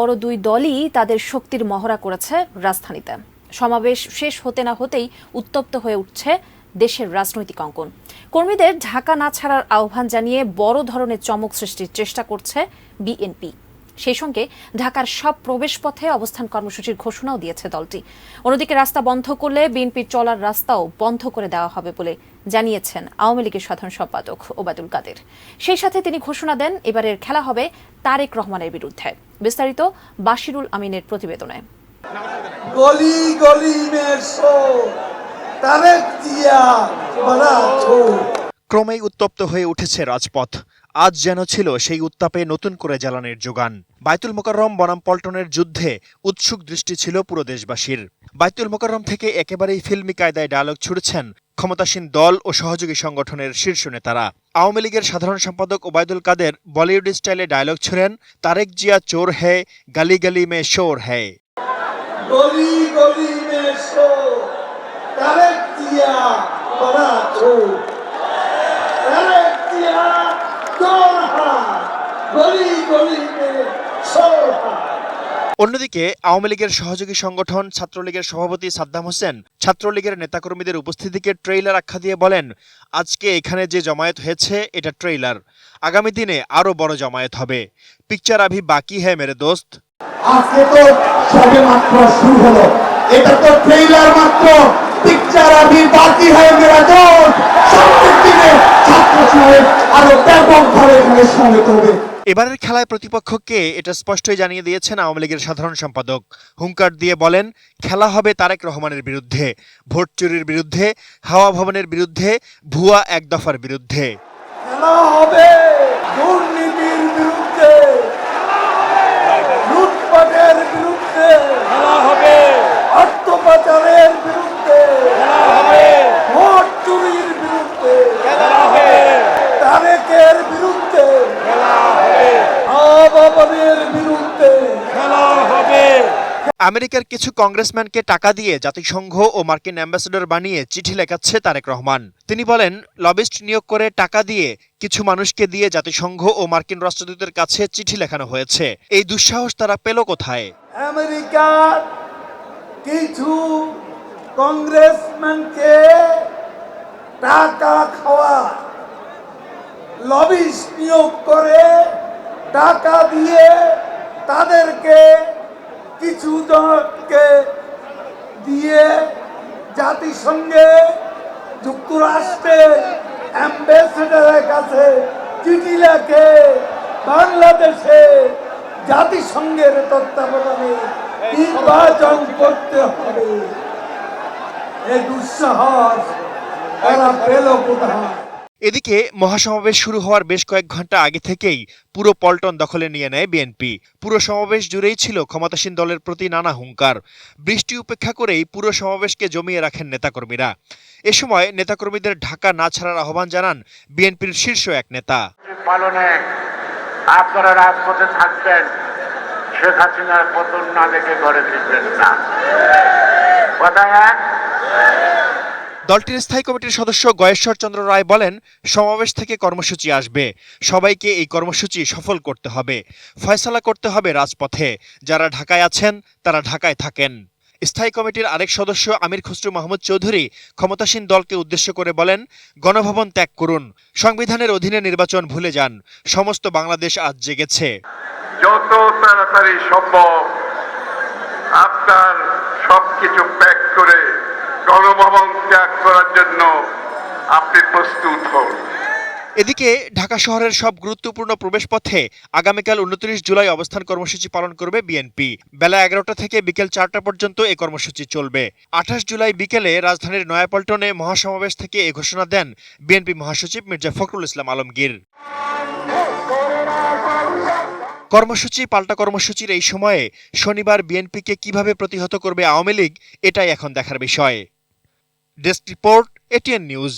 বড় দুই দলই তাদের শক্তির মহড়া করেছে রাজধানীতে। সমাবেশ শেষ হতে না হতেই উত্তপ্ত হয়ে উঠছে দেশের রাজনৈতিক অঙ্গন। কর্মীদের ঢাকা না ছাড়ার আহ্বান জানিয়ে বড় ধরনের চমক সৃষ্টির চেষ্টা করছে বিএনপি। সেই সঙ্গে ঢাকার সব প্রবেশপথে অবস্থান কর্মসূচির ঘোষণাও দিয়েছে দলটি। অন্যদিকে রাস্তা বন্ধ করলে বিএনপির চলার রাস্তাও বন্ধ করে দেওয়া হবে বলে জানিয়েছেন আওয়ামী লীগের সাধারণ সম্পাদক ওবায়দুল কাদের। সেই সাথে তিনি ঘোষণা দেন এবারের খেলা হবে তারেক রহমানের বিরুদ্ধে। বিস্তারিত বাশিরুল আমিনের প্রতিবেদনে। গলি গলি মে শো তারেক জিয়া বড়া ছোট। ক্রমেই উত্তপ্ত হয়ে উঠেছে রাজপথ। আজ যেন ছিল সেই উত্তাপে নতুন করে জ্বালানির যোগান। বায়তুল মোকাররম বনাম পল্টনের যুদ্ধে উৎসুক দৃষ্টি ছিল পুরো দেশবাসীর। বায়তুল মোকাররম থেকে একেবারেই ফিল্মি কায়দায় ডায়লগ ছুড়েছেন ক্ষমতাসীন দল ও সহযোগী সংগঠনের শীর্ষ নেতারা। আওয়ামী লীগের সাধারণ সম্পাদক ওবায়দুল কাদের বলিউড স্টাইলে ডায়লগ ছুড়েন, তারেক জিয়া চোর হ্যায়, গালি গালি মে শোর হ্যায়। গলি গলি মে শো তারেক জিয়া বড়া ছোট। তারেক জিয়া চোর হ্যায়, গলি গলি মে শোর হ্যায়। অন্যদিকে আওয়ামী লীগের সহযোগী সংগঠন ছাত্রলীগের সভাপতি সাদ্দাম হোসেন ছাত্রলীগের নেতাকর্মীদের উপস্থিতিকে ট্রেইলার আখ্যা দিয়ে বলেন, আজকে এখানে যে জমায়েত হয়েছে এটা ট্রেইলার, আগামী দিনে আরো বড় জমায়েত হবে। পিকচার আভি বাকি হ্যায় মেরে দোস্ত। আজকে তো সবে মাত্র শুরু হলো, এটা তো ট্রেইলার মাত্র, পিকচার আভি বাকি হ্যায় মেরা দোস্ত। সামনের দিনে ছাত্র সমাবেশ আরো ব্যাপকভাবে এখানে সমবেত হবে। এবারের খেলায় প্রতিপক্ষকে এটা স্পষ্টই জানিয়ে দিয়েছেন আওয়ামী লীগের সাধারণ সম্পাদক। হুঙ্কার দিয়ে বলেন, খেলা হবে তারেক রহমানের বিরুদ্ধে, ভোট চুরির বিরুদ্ধে, হাওয়া ভবনের বিরুদ্ধে, ভুয়া এক দফার বিরুদ্ধে। খেলা হবে দুর্নীতির বিরুদ্ধে, লুটপাটের বিরুদ্ধে, খেলা হবে অর্থ পাচারের বিরুদ্ধে, খেলা হবে ভোট চুরির বিরুদ্ধে, খেলা হবে তারেকের বিরুদ্ধে, খেলা হবে হাওয়া ভবনের বিরুদ্ধে, খেলা হবে। আমেরিকার কিছু কংগ্রেসম্যানকে টাকা দিয়ে জাতিসংঘ ও মার্কিন অ্যাম্বাসেডর বানিয়ে চিঠি লেখাচ্ছে তারেক রহমান। তিনি বলেন, লবিস্ট নিয়োগ করে টাকা দিয়ে কিছু মানুষকে দিয়ে জাতিসংঘ ও মার্কিন রাষ্ট্রদূতের কাছে চিঠি লেখানো হয়েছে। এই দুঃসাহস তারা পেল কোথায়? আমেরিকার কিছু কংগ্রেসম্যানকে টাকা খাওয়া, লবিস্ট নিয়োগ করে টাকা দিয়ে তাদেরকে কিছু জনকে দিয়ে জাতিসংঘে যুক্তরাষ্ট্রের অ্যাম্বাসেডরের কাছে চিঠি লেখে বাংলাদেশে জাতিসংঘের তত্ত্বাবধানে নির্বাচন করতে হবে। এই দুঃসাহস তারা পেল কোথায়? এদিকে মহাসমাবেশ শুরু হওয়ার বেশ কয়েক ঘন্টা আগে থেকেই পুরো পল্টন দখলে নিয়ে নেয় বিএনপি। পুরো সমাবেশ জুড়েই ছিল ক্ষমতাসীন দলের প্রতি নানা হুঙ্কার। বৃষ্টি উপেক্ষা করেই পুরো সমাবেশকে জমিয়ে রাখেন নেতাকর্মীরা। এ সময় নেতাকর্মীদের ঢাকা না ছাড়ার আহ্বান জানান বিএনপির শীর্ষ এক নেতা। পালনে আপনারা রাজপথে থাকবেন, শেখ হাসিনার পতন না দেখে ঘরে ফিরবেন না। কথা এক। দলটির স্থায়ী কমিটির সদস্য গয়েশ্বর চন্দ্র রায় বলেন, সমাবেশ থেকে কর্মসূচি আসবে, সবাইকে এই কর্মসূচি সফল করতে হবে, ফয়সালা করতে হবে রাজপথে। যারা ঢাকায় আছেন তারা ঢাকায় থাকেন। স্থায়ী কমিটির আরেক সদস্য আমির খসরু মাহমুদ চৌধুরী ক্ষমতাসীন দলকে উদ্দেশ্য করে বলেন, গণভবন ত্যাগ করুন, সংবিধানের অধীনে নির্বাচন ভুলে যান, সমস্ত বাংলাদেশ আজ জেগেছে। যত তাড়াতাড়ি সম্ভব আপনার সবকিছু প্যাক করে গণভবন ত্যাগ করার জন্য আপনি প্রস্তুত হন। এদিকে ঢাকা শহরের সব গুরুত্বপূর্ণ প্রবেশপথে আগামীকাল 29 জুলাই অবস্থান কর্মসূচি পালন করবে বিএনপি। বেলা 11টা থেকে বিকেল 4টা পর্যন্ত এ কর্মসূচি চলবে। 28 জুলাই বিকেলে রাজধানীর নয়াপল্টনে মহাসমাবেশ থেকে এ ঘোষণা দেন বিএনপি মহাসচিব মির্জা ফখরুল ইসলাম আলমগীর। কর্মসূচি পাল্টা কর্মসূচির এই সময়ে শনিবার বিএনপিকে কিভাবে প্রতিহত করবে আওয়ামী লীগ, এটাই এখন দেখার বিষয়। Desk report, ATN news.